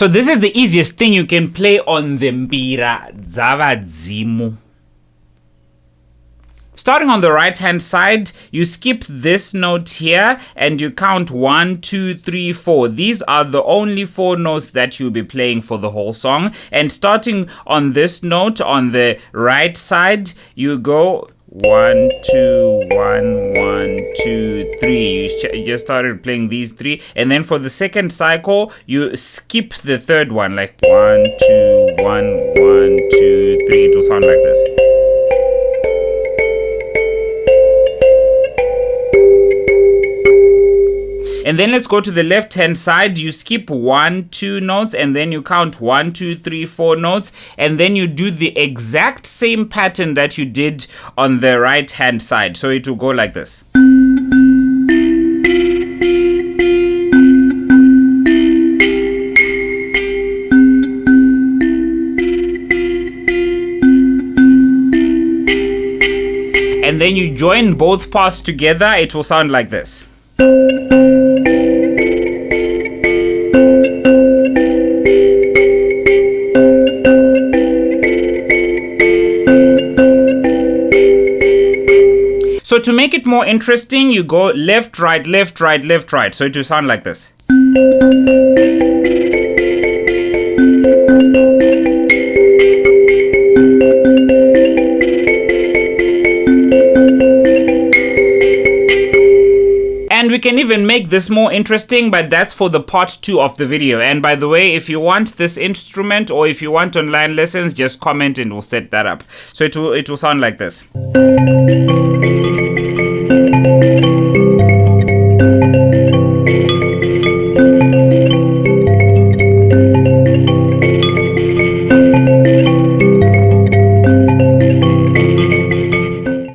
So this is the easiest thing you can play on the Mbira dzavadzimu. Starting on the right hand side, you skip this note here and you count 1, 2, 3, 4. These are the only 4 notes that you'll be playing for the whole song. And starting on this note on the right side, you go 1, 2, 1, 1, 2, 3. You just started playing these 3. And then for the second cycle, you skip the third one, like 1, 2, 1, 1, 2, 3. It will sound like this. And then let's go to the left hand side. You skip 1, 2 notes and then you count 1, 2, 3, 4 notes, and then you do the exact same pattern that you did on the right hand side. So it will go like this. And then you join both parts together. It will sound like this. So to make it more interesting, you go left, right, left, right, left, right. So it will sound like this. And we can even make this more interesting, but that's for the part 2 of the video. And by the way, if you want this instrument or if you want online lessons, just comment and we'll set that up. So it will sound like this.